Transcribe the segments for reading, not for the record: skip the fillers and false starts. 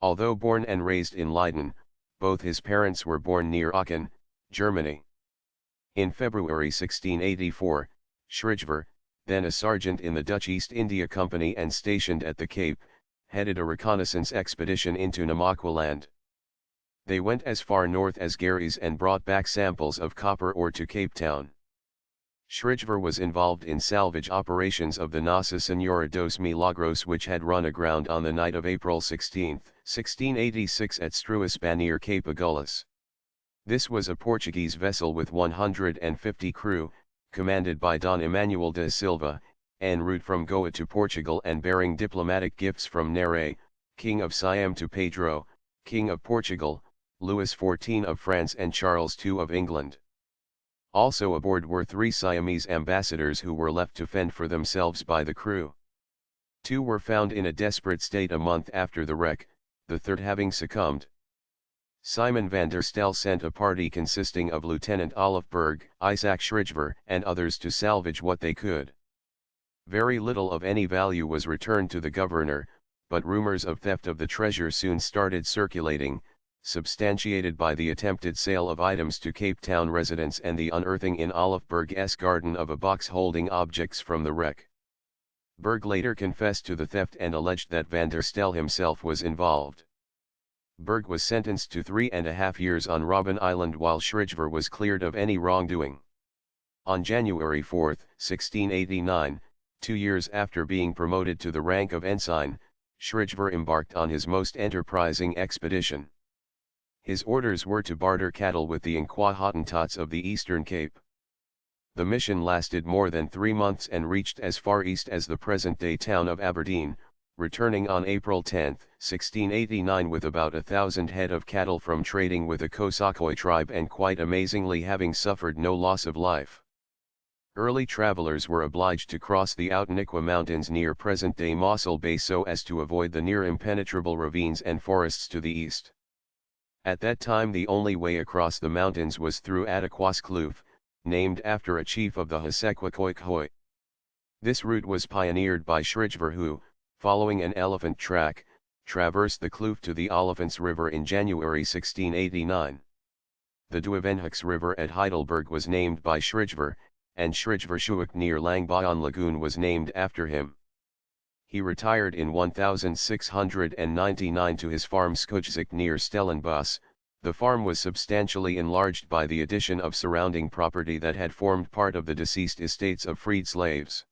Although born and raised in Leiden, both his parents were born near Aachen, Germany. In February 1684, Schrijver, then a sergeant in the Dutch East India Company and stationed at the Cape, headed a reconnaissance expedition into Namaqualand. They went as far north as Garries and brought back samples of copper ore to Cape Town. Schrijver was involved in salvage operations of the Nossa Senhora dos Milagros, which had run aground on the night of April 16, 1686 at Struisba near Cape Agulhas. This was a Portuguese vessel with 150 crew, commanded by Don Emmanuel da Silva, en route from Goa to Portugal and bearing diplomatic gifts from Nere, King of Siam, to Pedro, King of Portugal, Louis XIV of France and Charles II of England. Also aboard were 3 Siamese ambassadors who were left to fend for themselves by the crew. 2 were found in a desperate state a month after the wreck, the third having succumbed. Simon van der Stel sent a party consisting of Lieutenant Olafberg, Isaq Schrijver, and others to salvage what they could. Very little of any value was returned to the governor, but rumors of theft of the treasure soon started circulating, substantiated by the attempted sale of items to Cape Town residents and the unearthing in Olafberg's garden of a box holding objects from the wreck. Berg later confessed to the theft and alleged that van der Stel himself was involved. Berg was sentenced to 3.5 years on Robben Island while Schrijver was cleared of any wrongdoing. On January 4, 1689, 2 years after being promoted to the rank of ensign, Schrijver embarked on his most enterprising expedition. His orders were to barter cattle with the Inqua Hottentots of the Eastern Cape. The mission lasted more than 3 months and reached as far east as the present-day town of Aberdeen, returning on April 10, 1689 with about 1,000 head of cattle from trading with a Kosakoi tribe and quite amazingly having suffered no loss of life. Early travelers were obliged to cross the Outeniqua Mountains near present-day Mossel Bay so as to avoid the near impenetrable ravines and forests to the east. At that time the only way across the mountains was through Attaquas Kloof, named after a chief of the Hasekwakoikhoi. This route was pioneered by Schrijver who, following an elephant track, traversed the kloof to the Olifants River in January 1689. The Duivenhoeks River at Heidelberg was named by Schrijver, and Schrijvershoek near Langbaan Lagoon was named after him. He retired in 1699 to his farm Schujzik near Stellenbosch. The farm was substantially enlarged by the addition of surrounding property that had formed part of the deceased estates of freed slaves.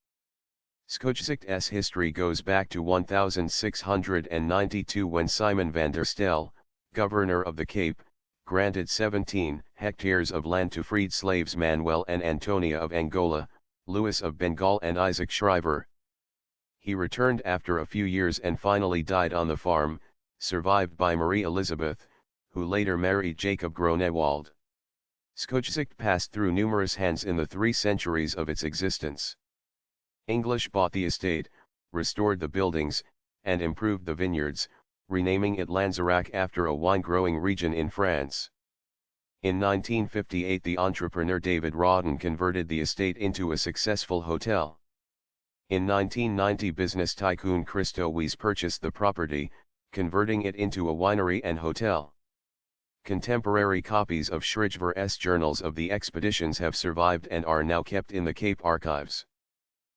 Schujzik's history goes back to 1692 when Simon van der Stel, governor of the Cape, granted 17 hectares of land to freed slaves Manuel and Antonia of Angola, Louis of Bengal and Isaac Schrijver. He returned after a few years and finally died on the farm, survived by Marie Elizabeth, who later married Jacob Gronewald. Schujzik passed through numerous hands in the 3 centuries of its existence. English bought the estate, restored the buildings, and improved the vineyards, renaming it Lanzerac after a wine-growing region in France. In 1958 the entrepreneur David Rawdon converted the estate into a successful hotel. In 1990 business tycoon Christo Weiss purchased the property, converting it into a winery and hotel. Contemporary copies of Schrijver's journals of the expeditions have survived and are now kept in the Cape archives.